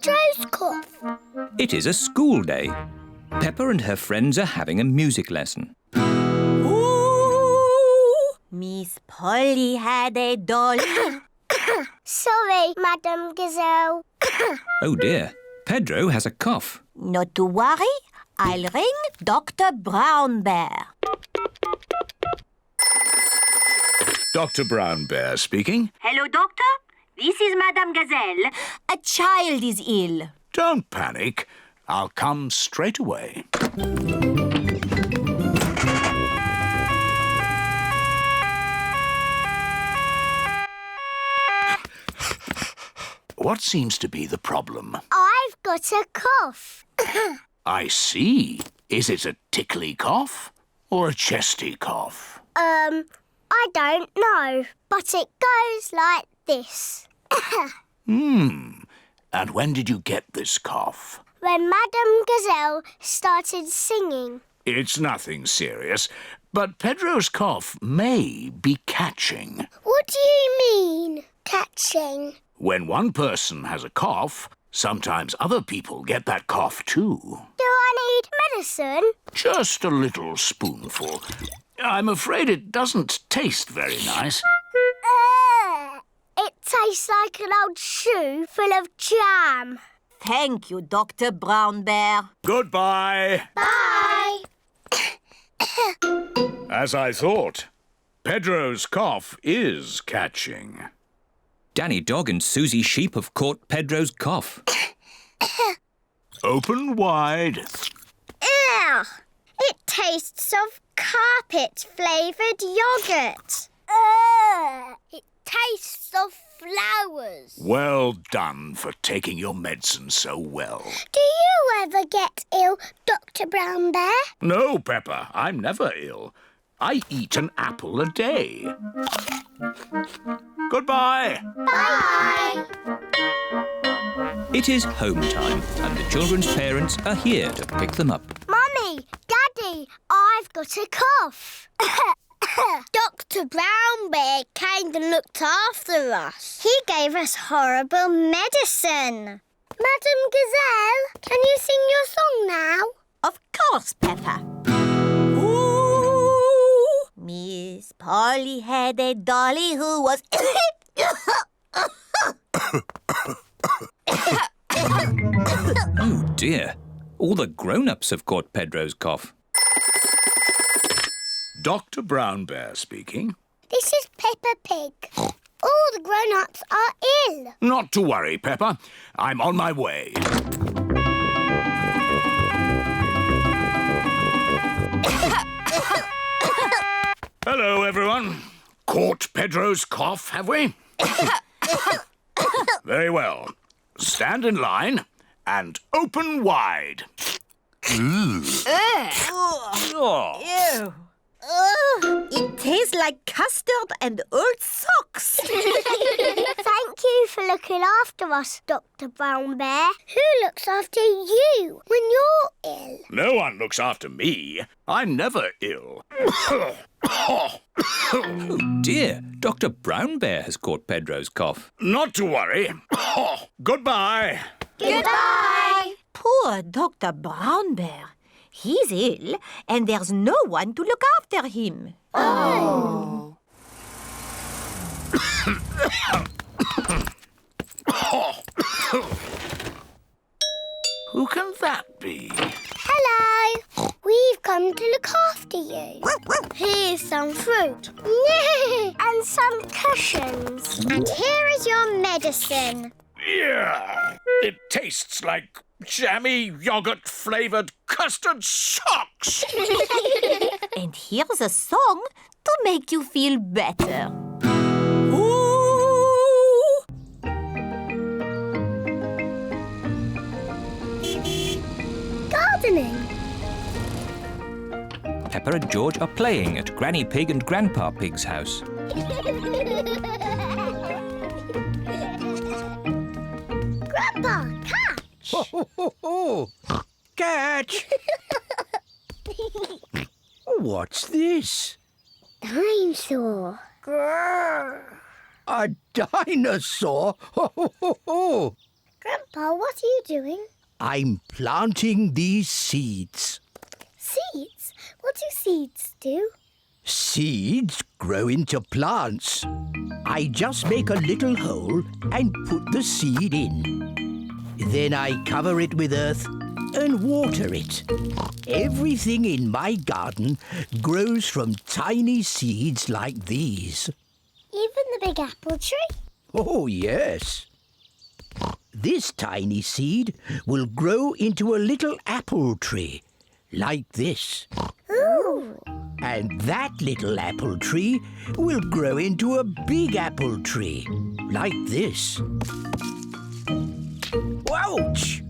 Pedro's cough? It is a school day. Peppa and her friends are having a music lesson. Ooh, Miss Polly had a doll. Sorry, Madam Gazelle. Oh dear, Pedro has a cough. Not to worry, I'll ring Dr. Brown Bear. Dr. Brown Bear speaking. Hello, Doctor. This is Madame Gazelle. A child is ill. Don't panic. I'll come straight away. What seems to be the problem? I've got a cough. I see. Is it a tickly cough or a chesty cough? I don't know, but it goes like this. And when did you get this cough? When Madame Gazelle started singing. It's nothing serious, but Pedro's cough may be catching. What do you mean, catching? When one person has a cough, sometimes other people get that cough too. Do I need medicine? Just a little spoonful. I'm afraid it doesn't taste very nice. It tastes like an old shoe full of jam. Thank you, Dr. Brown Bear. Goodbye. Bye. As I thought, Pedro's cough is catching. Danny Dog and Susie Sheep have caught Pedro's cough. Open wide. Ugh! It tastes of carpet-flavoured yoghurt. It tastes of flowers. Well done for taking your medicine so well. Do you ever get ill, Dr. Brown Bear? No, Peppa, I'm never ill. I eat an apple a day. Goodbye. Bye. It is home time and the children's parents are here to pick them up. Mummy, Daddy, I've got a cough. Dr. Brown Bear came and looked after us. He gave us horrible medicine. Madam Gazelle, can you sing your song now? Of course, Peppa. Ooh, Miss Polly had a dolly who was... Oh dear, all the grown-ups have caught Pedro's cough. Dr. Brown Bear speaking. This is Peppa Pig. All the grown-ups are ill. Not to worry, Peppa. I'm on my way. Hello, everyone. Caught Pedro's cough, have we? Very well. Stand in line and open wide. Ew. It tastes like custard and old socks. Thank you for looking after us, Dr. Brown Bear. Who looks after you when you're ill? No one looks after me. I'm never ill. Oh dear, Dr. Brown Bear has caught Pedro's cough. Not to worry. Goodbye. Goodbye. Poor Dr. Brown Bear. He's ill and there's no one to look after him. Oh. Who can that be? Hello. We've come to look after you. Here's some fruit. And some cushions. And here is your medicine. Yeah, it tastes like jammy yogurt-flavoured custard socks. And here's a song to make you feel better. Ooh! Gardening. Peppa and George are playing at Granny Pig and Grandpa Pig's house. Grandpa, catch. Ho, ho, ho, ho. Catch! What's this? Dinosaur. Grrr. A dinosaur? Ho, ho, ho, ho. Grandpa, what are you doing? I'm planting these seeds. Seeds? What do seeds do? Seeds grow into plants. I just make a little hole and put the seed in. Then I cover it with earth and water it. Everything in my garden grows from tiny seeds like these. Even the big apple tree? Oh, yes. This tiny seed will grow into a little apple tree, like this. Ooh! And that little apple tree will grow into a big apple tree, like this. Ouch!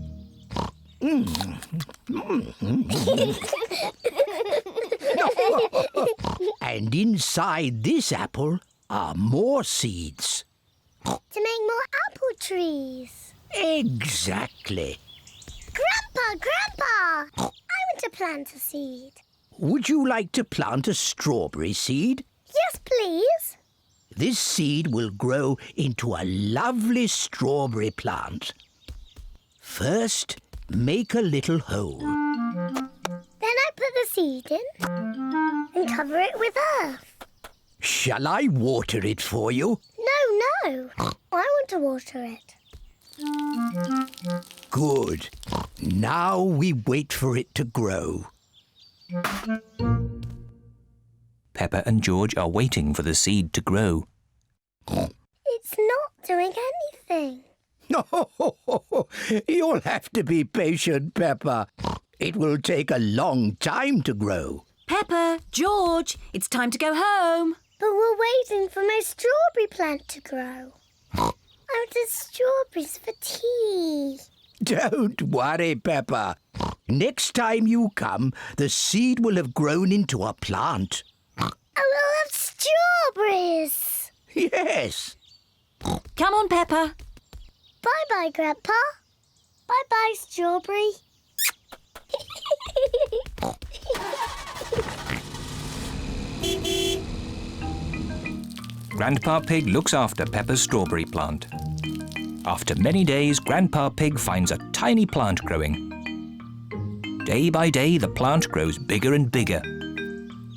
And inside this apple are more seeds. To make more apple trees. Exactly. Grandpa! I want to plant a seed. Would you like to plant a strawberry seed? Yes, please. This seed will grow into a lovely strawberry plant. First, make a little hole. Then I put the seed in and cover it with earth. Shall I water it for you? No. I want to water it. Good. Now we wait for it to grow. Peppa and George are waiting for the seed to grow. It's not doing anything. You'll have to be patient, Peppa. It will take a long time to grow. Peppa, George, it's time to go home. But we're waiting for my strawberry plant to grow. I wanted strawberries for tea. Don't worry, Peppa. Next time you come, the seed will have grown into a plant. I will have strawberries. Yes. Come on, Peppa. Bye-bye, Grandpa. Bye-bye, strawberry. Grandpa Pig looks after Peppa's strawberry plant. After many days, Grandpa Pig finds a tiny plant growing. Day by day, the plant grows bigger and bigger.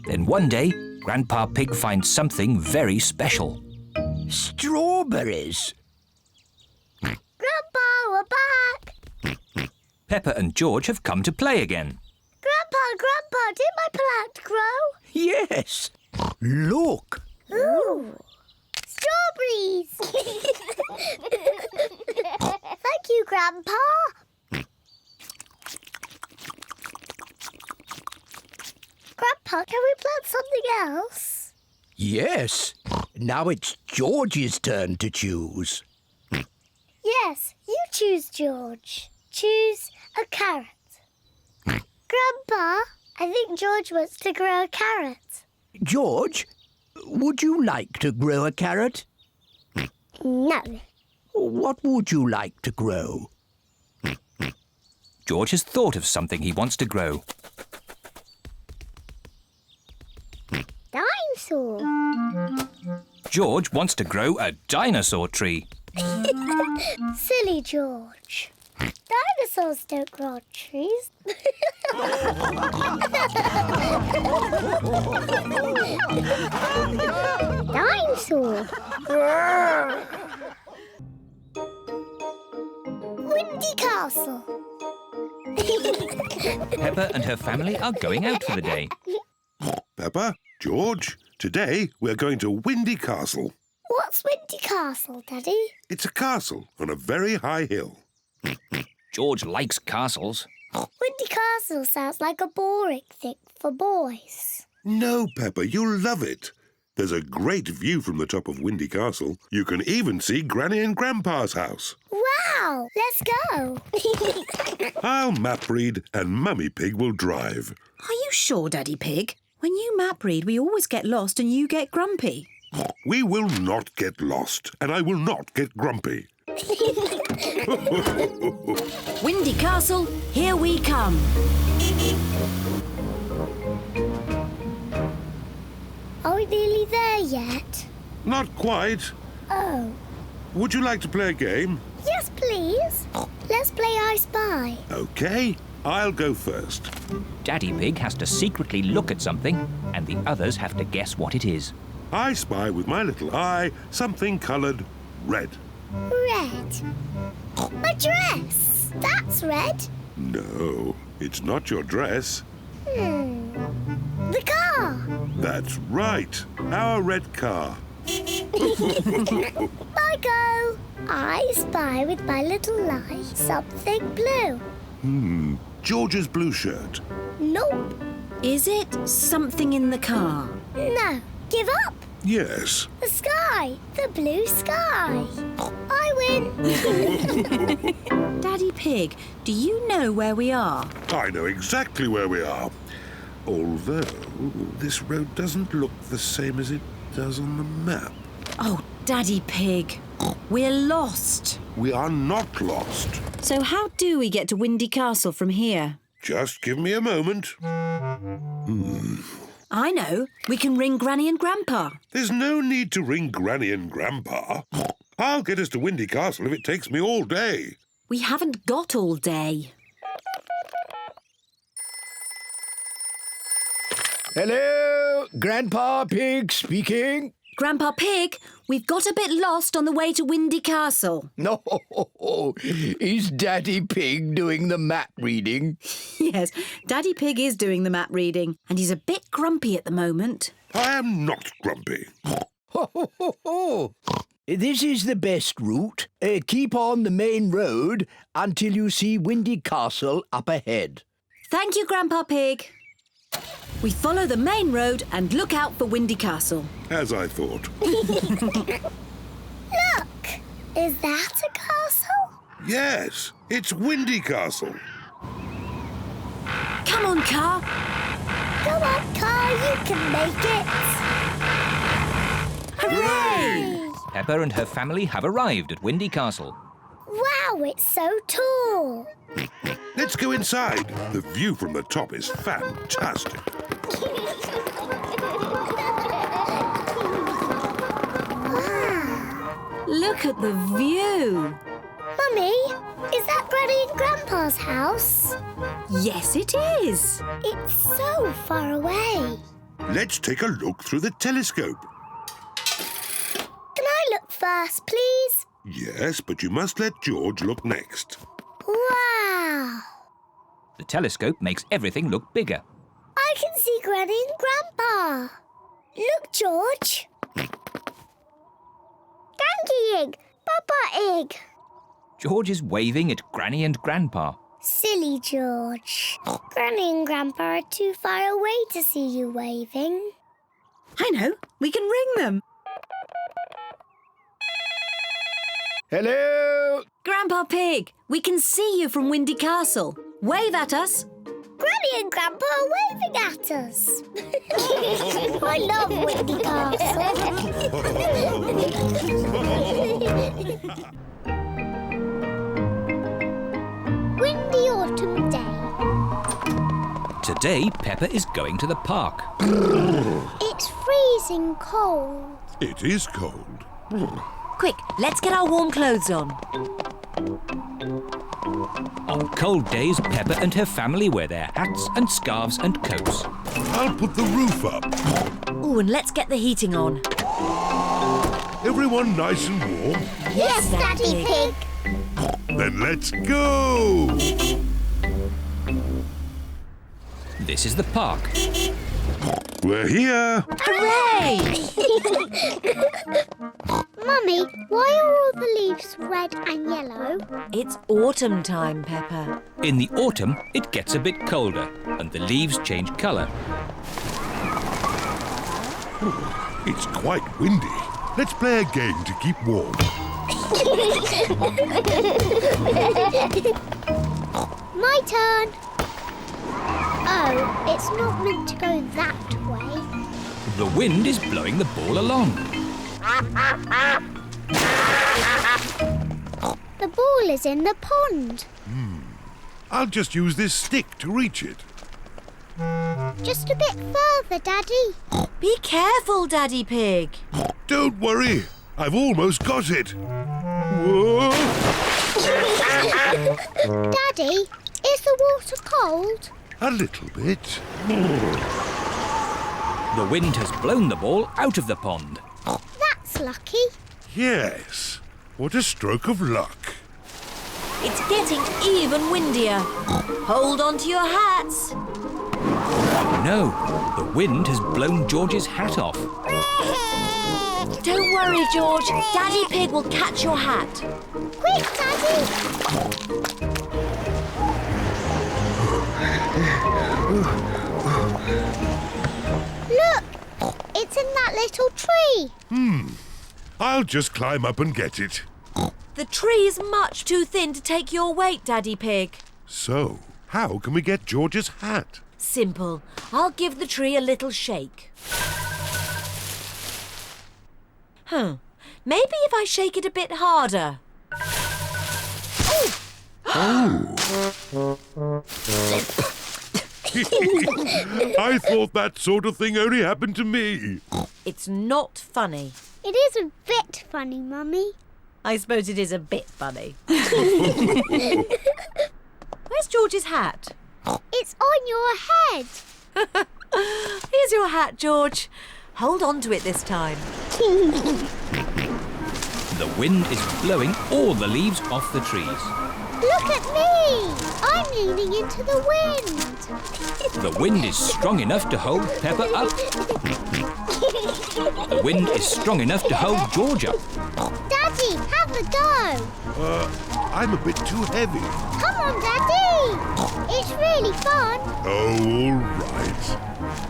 Then one day, Grandpa Pig finds something very special. Strawberries. Grandpa, we're back. Peppa and George have come to play again. Grandpa, did my plant grow? Yes. Look. Ooh. Strawberries. Thank you, Grandpa. Grandpa, can we plant something else? Yes. Now it's George's turn to choose. Yes, you choose, George. Choose a carrot. Grandpa, I think George wants to grow a carrot. George, would you like to grow a carrot? No. What would you like to grow? George has thought of something he wants to grow. Dinosaur. George wants to grow a dinosaur tree. Silly George. Dinosaurs don't grow on trees. Dinosaur. Windy Castle. Peppa and her family are going out for the day. Peppa, George, today we're going to Windy Castle. What's Windy Castle, Daddy? It's a castle on a very high hill. George likes castles. Windy Castle sounds like a boring thing for boys. No, Peppa, you'll love it. There's a great view from the top of Windy Castle. You can even see Granny and Grandpa's house. Wow! Let's go. I'll map read and Mummy Pig will drive. Are you sure, Daddy Pig? When you map read, we always get lost and you get grumpy. We will not get lost, and I will not get grumpy. Windy Castle, here we come. Are we nearly there yet? Not quite. Oh, Would you like to play a game? Yes, please. Let's play I Spy. OK, I'll go first. Daddy Pig has to secretly look at something, and the others have to guess what it is. I spy with my little eye something coloured red. Red. My dress. That's red. No, it's not your dress. The car. That's right, our red car. I go. I spy with my little eye something blue. George's blue shirt. Nope. Is it something in the car? No. Give up. Yes. The sky. The blue sky. I win. Daddy Pig, do you know where we are? I know exactly where we are. Although this road doesn't look the same as it does on the map. Oh, Daddy Pig, we're lost. We are not lost. So how do we get to Windy Castle from here? Just give me a moment. I know. We can ring Granny and Grandpa. There's no need to ring Granny and Grandpa. I'll get us to Windy Castle if it takes me all day. We haven't got all day. Hello, Grandpa Pig speaking. Grandpa Pig, we've got a bit lost on the way to Windy Castle. No, is Daddy Pig doing the map reading? Yes, Daddy Pig is doing the map reading, and he's a bit grumpy at the moment. I am not grumpy. This is the best route. Keep on the main road until you see Windy Castle up ahead. Thank you, Grandpa Pig. We follow the main road and look out for Windy Castle. As I thought. Look. Is that a castle? Yes, it's Windy Castle. Come on, car. Come on, car. You can make it. Hooray! Peppa and her family have arrived at Windy Castle. Wow, it's so tall. Let's go inside. The view from the top is fantastic. Look at the view. Mummy, is that Granny and Grandpa's house? Yes, it is. It's so far away. Let's take a look through the telescope. Can I look first, please? Yes, but you must let George look next. Wow. The telescope makes everything look bigger. I can see Granny and Grandpa. Look, George. Donkey egg, Papa egg. George is waving at Granny and Grandpa. Silly George. Granny and Grandpa are too far away to see you waving. I know. We can ring them. Hello? Grandpa Pig, we can see you from Windy Castle. Wave at us. Granny and Grandpa are waving at us. I love Windy Castle. Windy autumn day. Today, Peppa is going to the park. It's freezing cold. It is cold. Quick, let's get our warm clothes on. On cold days, Peppa and her family wear their hats and scarves and coats. I'll put the roof up. Oh, and let's get the heating on. Everyone nice and warm? Yes, Daddy Pig. Then let's go! This is the park. We're here. Hooray! Mummy, why are all the leaves red and yellow? It's autumn time, Peppa. In the autumn, it gets a bit colder and the leaves change colour. It's quite windy. Let's play a game to keep warm. My turn. Oh, it's not meant to go that way. The wind is blowing the ball along. The ball is in the pond. I'll just use this stick to reach it. Just a bit further, Daddy. Be careful, Daddy Pig. Don't worry. I've almost got it. Whoa! water cold? A little bit. The wind has blown the ball out of the pond. That's lucky. Yes. What a stroke of luck. It's getting even windier. Hold on to your hats. No, the wind has blown George's hat off. Don't worry, George. Daddy Pig will catch your hat. Quick, Daddy! Look! It's in that little tree. I'll just climb up and get it. The tree's much too thin to take your weight, Daddy Pig. So, how can we get George's hat? Simple. I'll give the tree a little shake. Maybe if I shake it a bit harder. I thought that sort of thing only happened to me. It's not funny. It is a bit funny, Mummy. I suppose it is a bit funny. Where's George's hat? It's on your head. Here's your hat, George. Hold on to it this time. The wind is blowing all the leaves off the trees. Look at me. I'm leaning into the wind. The wind is strong enough to hold Peppa up. The wind is strong enough to hold George up. Daddy, have a go. I'm a bit too heavy. Come on, Daddy. It's really fun. Oh, all right.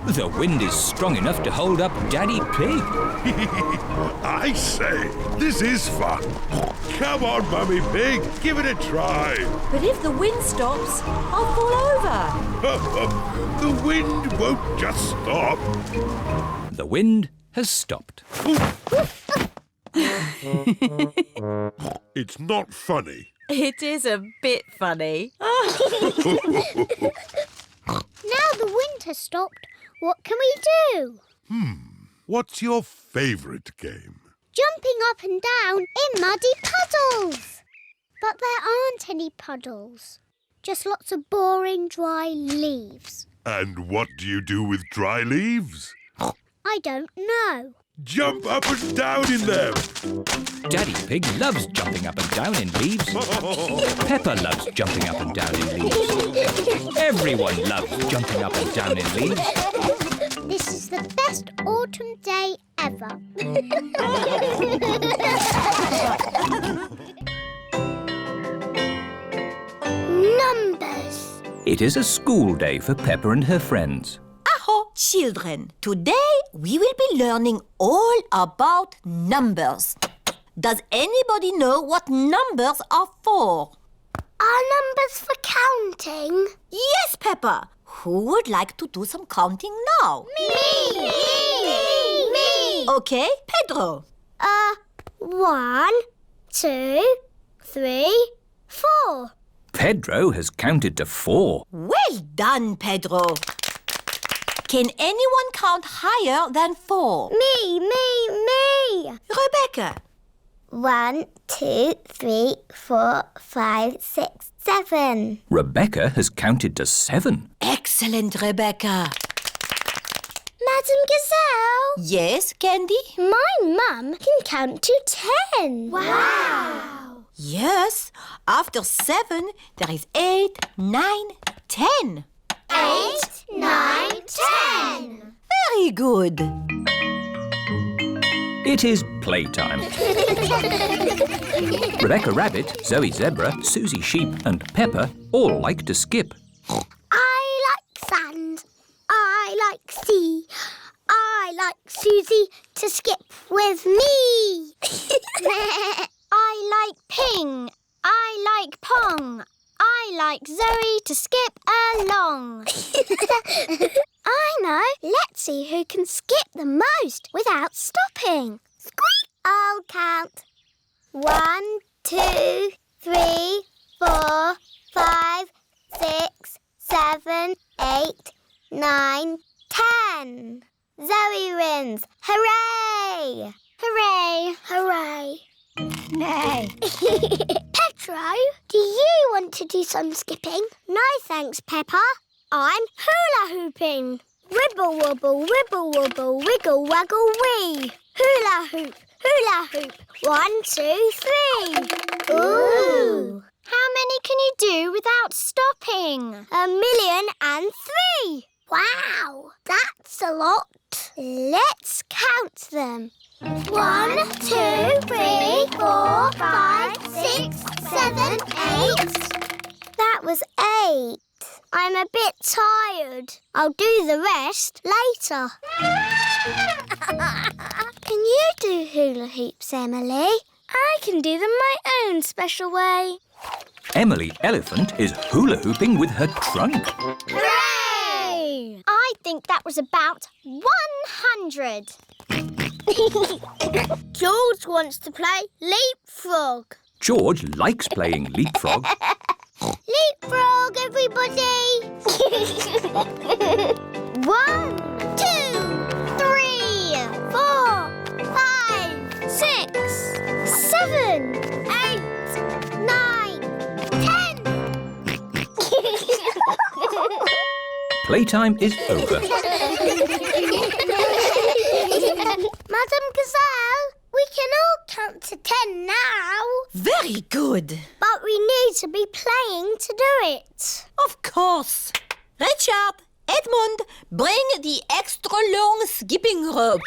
The wind is strong enough to hold up Daddy Pig. I say, this is fun. Come on, Mummy Pig, give it a try. But if the wind stops, I'll fall over. The wind won't just stop. The wind has stopped. It's not funny. It is a bit funny. Now the wind has stopped. What can we do? What's your favourite game? Jumping up and down in muddy puddles. But there aren't any puddles. Just lots of boring, dry leaves. And what do you do with dry leaves? I don't know. Jump up and down in them. Daddy Pig loves jumping up and down in leaves. Peppa loves jumping up and down in leaves. Everyone loves jumping up and down in leaves. This is the best autumn day ever. Numbers. It is a school day for Peppa and her friends. Aho, children. Today we will be learning all about numbers. Does anybody know what numbers are for? Are numbers for counting? Yes, Peppa. Who would like to do some counting now? Me! Okay, Pedro. 1, 2, 3, 4. Pedro has counted to 4. Well done, Pedro. Can anyone count higher than 4? Me! Rebecca. 1, 2, 3, 4, 5, 6, 7. Rebecca has counted to 7. Excellent, Rebecca. Madam Gazelle, Yes, Candy? my mum can count to 10. Wow! Yes. After 7, there is 8, 9, 10. 8, 9, 10. Very good. It is playtime. Rebecca Rabbit, Zoe Zebra, Susie Sheep and Peppa all like to skip. I like sand. I like sea. I like Susie to skip with me. I like ping. I like pong. I like Zoe to skip along. I know. Let's see who can skip the most without stopping. Squeak! I'll count. 1, 2, 3, 4, 5, 6, 7, 8, 9, 10. Zoe wins. Hooray! Hooray! Hooray! Nay. Pedro, do you want to do some skipping? No, thanks, Peppa. I'm hula hooping. Wibble wobble, wibble wobble, wiggle waggle wee. Hula hoop, hula hoop. 1, 2, 3. Ooh! How many can you do without stopping? 1,000,003. Wow, that's a lot. Let's count them. 1, 2, 3, 4, 5, 6, 7, 8. That was 8. I'm a bit tired. I'll do the rest later. Can you do hula hoops, Emily? I can do them my own special way. Emily Elephant is hula hooping with her trunk. Hooray! I think that was about 100. George wants to play leapfrog. George likes playing leapfrog. Leapfrog, everybody! 1, 2, 3, 4, 5, 6, 7, 8, 9, 10. Playtime is over. Madam Gazelle, we can all count to 10 now. Very good. But we need to be playing to do it. Of course. Richard, Edmund, bring the extra long skipping rope.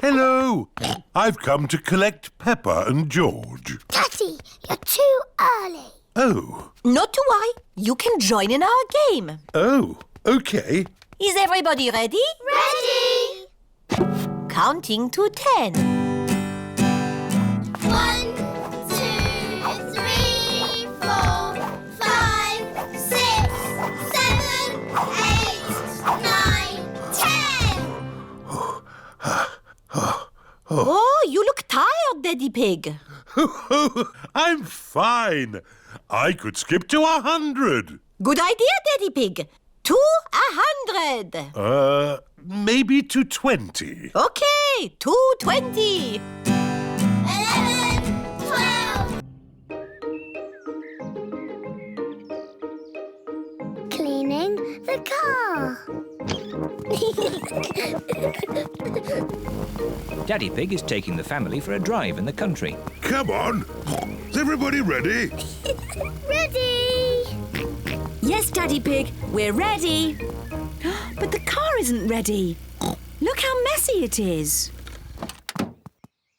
Hello. I've come to collect Peppa and George. Daddy, you're too early. Oh. Not to worry. You can join in our game. Oh, OK. Is everybody ready? Ready? Counting to 10. 1, 2, 3, 4, 5, 6, 7, 8, 9, 10. Oh, you look tired, Daddy Pig. I'm fine. I could skip to 100. Good idea, Daddy Pig. To 100. Maybe to 20. Okay, to 20. 11, 12. Cleaning the car. Daddy Pig is taking the family for a drive in the country. Come on. Is everybody ready? Ready? Yes, Daddy Pig, we're ready. But the car isn't ready. Look how messy it is.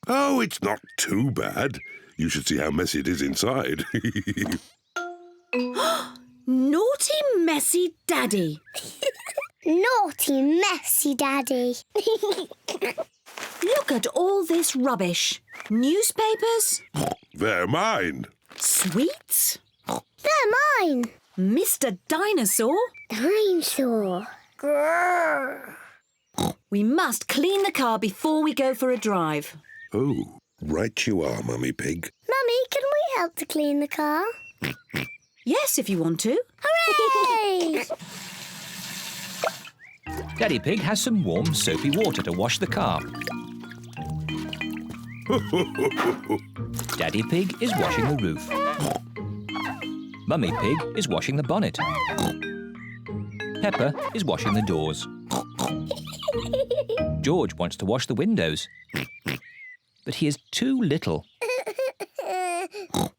Oh, it's not too bad. You should see how messy it is inside. Naughty, messy Daddy. Naughty, messy Daddy. Look at all this rubbish. Newspapers, They're mine. sweets, They're mine. Mr. Dinosaur. Dinosaur. Grrr. We must clean the car before we go for a drive. Oh, right you are, Mummy Pig. Mummy, can we help to clean the car? Yes, if you want to. Hooray! Daddy Pig has some warm, soapy water to wash the car. Daddy Pig is washing the roof. Mummy Pig is washing the bonnet. Peppa is washing the doors. George wants to wash the windows. But he is too little.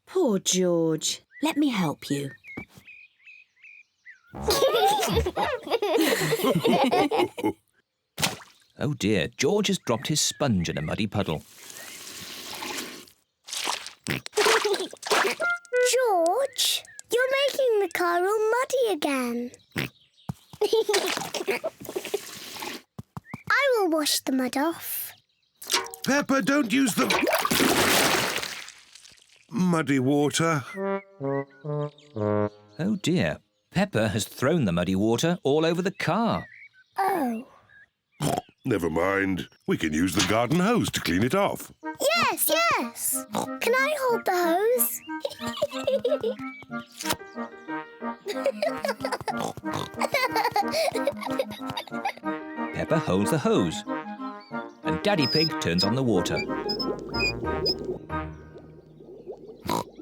Poor George. Let me help you. Oh dear, George has dropped his sponge in a muddy puddle. George, you're making the car all muddy again. I will wash the mud off. Peppa, don't use the muddy water. Oh dear, Peppa has thrown the muddy water all over the car. Oh. Never mind. We can use the garden hose to clean it off. Yes, yes. Can I hold the hose? Peppa holds the hose. And Daddy Pig turns on the water.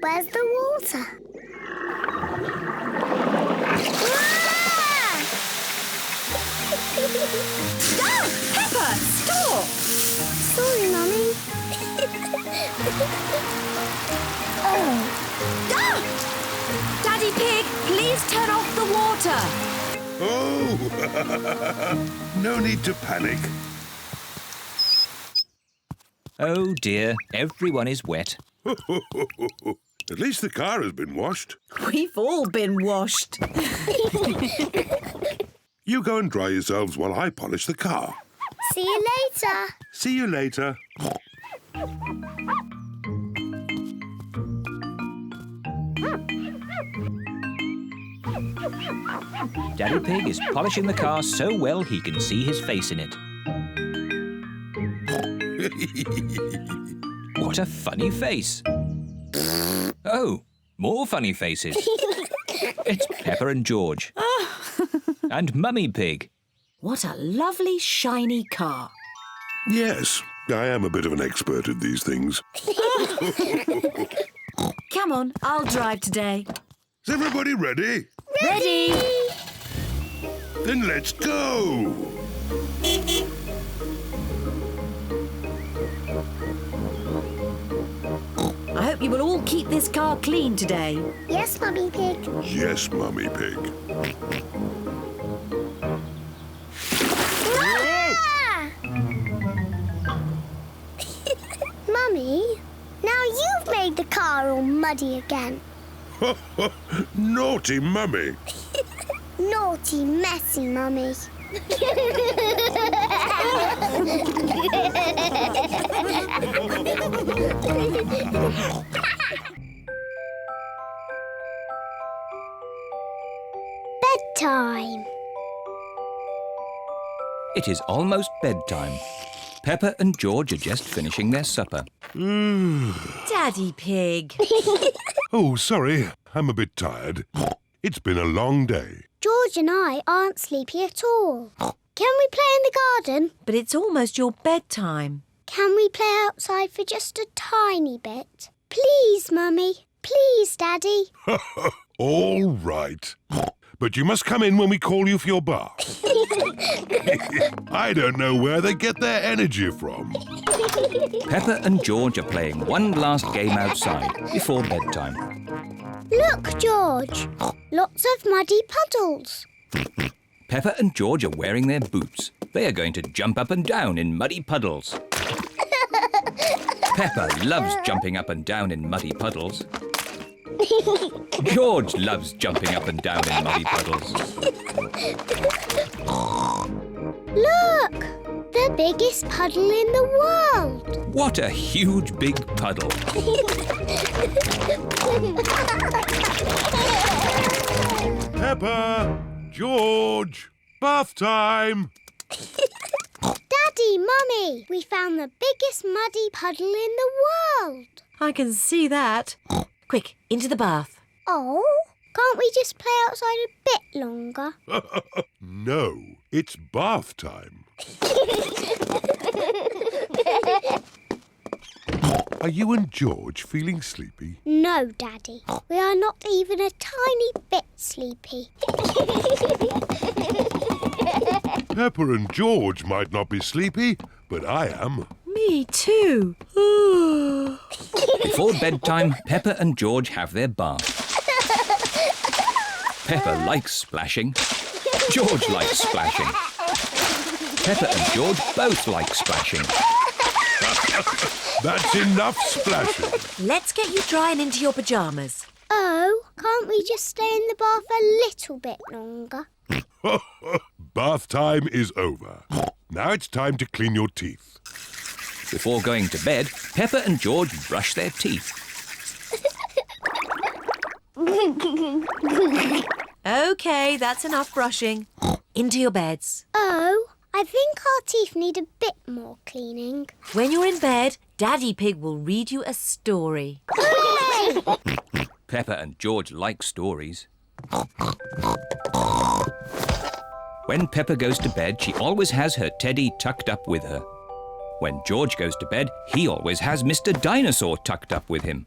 Where's the water? Ah! Peppa, stop! Sorry, Mummy. Ah! Daddy Pig, please turn off the water. Oh! No need to panic. Oh dear, everyone is wet. At least the car has been washed. We've all been washed. You go and dry yourselves while I polish the car. See you later. See you later. Daddy Pig is polishing the car so well he can see his face in it. What a funny face. Oh, more funny faces. It's Peppa and George. And Mummy Pig. What a lovely, shiny car. Yes, I am a bit of an expert at these things. Come on, I'll drive today. Is everybody ready? Ready? Then let's go! I hope you will all keep this car clean today. Yes, Mummy Pig. Yes, Mummy Pig. Ah! Mummy, now you've made the car all muddy again. Naughty Mummy. Naughty, messy Mummy. Bedtime. It is almost bedtime. Peppa and George are just finishing their supper. Daddy Pig. Oh, sorry. I'm a bit tired. It's been a long day. George and I aren't sleepy at all. Can we play in the garden? But it's almost your bedtime. Can we play outside for just a tiny bit? Please, Mummy. Please, Daddy. All right. But you must come in when we call you for your bath. I don't know where they get their energy from. Peppa and George are playing one last game outside before bedtime. Look, George. Lots of muddy puddles. Peppa and George are wearing their boots. They are going to jump up and down in muddy puddles. Peppa loves jumping up and down in muddy puddles. George loves jumping up and down in muddy puddles. Look! The biggest puddle in the world. What a huge big puddle. Peppa! George! Bath time! Daddy, Mummy, we found the biggest muddy puddle in the world. I can see that. Quick, into the bath. Oh, can't we just play outside a bit longer? No, it's bath time. Are you and George feeling sleepy? No, Daddy. We are not even a tiny bit sleepy. Peppa and George might not be sleepy, but I am. Me too. Before bedtime, Peppa and George have their bath. Peppa likes splashing. George likes splashing. Peppa and George both like splashing. That's enough splashing. Let's get you dry and into your pyjamas. Oh, can't we just stay in the bath a little bit longer? Bath time is over. Now it's time to clean your teeth. Before going to bed, Peppa and George brush their teeth. OK, that's enough brushing. Into your beds. Oh, I think our teeth need a bit more cleaning. When you're in bed, Daddy Pig will read you a story. Hooray! Peppa and George like stories. When Peppa goes to bed, she always has her teddy tucked up with her. When George goes to bed, he always has Mr. Dinosaur tucked up with him.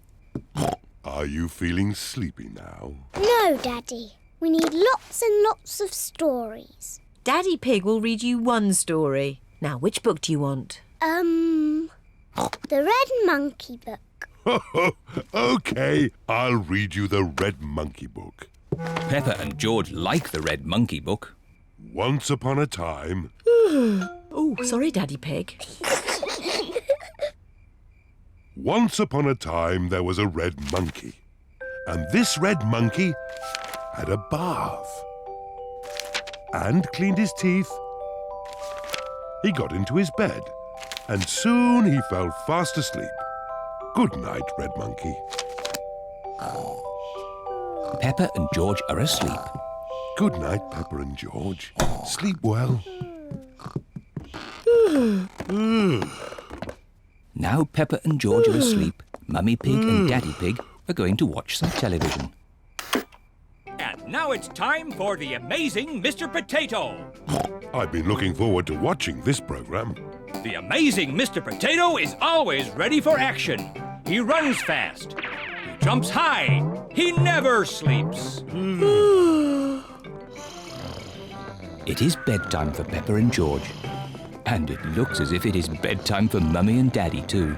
Are you feeling sleepy now? No, Daddy. We need lots and lots of stories. Daddy Pig will read you one story. Now, which book do you want? The Red Monkey book. OK, I'll read you the Red Monkey book. Peppa and George like the Red Monkey book. Once upon a time... Oh, sorry, Daddy Pig. Once upon a time there was a red monkey. And this red monkey had a bath. And cleaned his teeth. He got into his bed. And soon he fell fast asleep. Good night, Red Monkey. Peppa and George are asleep. Good night, Peppa and George. Sleep well. Now Peppa and George are asleep, Mummy Pig and Daddy Pig are going to watch some television. And now it's time for the amazing Mr. Potato. I've been looking forward to watching this program. The amazing Mr. Potato is always ready for action. He runs fast. He jumps high. He never sleeps. It is bedtime for Peppa and George. And it looks as if it is bedtime for Mummy and Daddy too.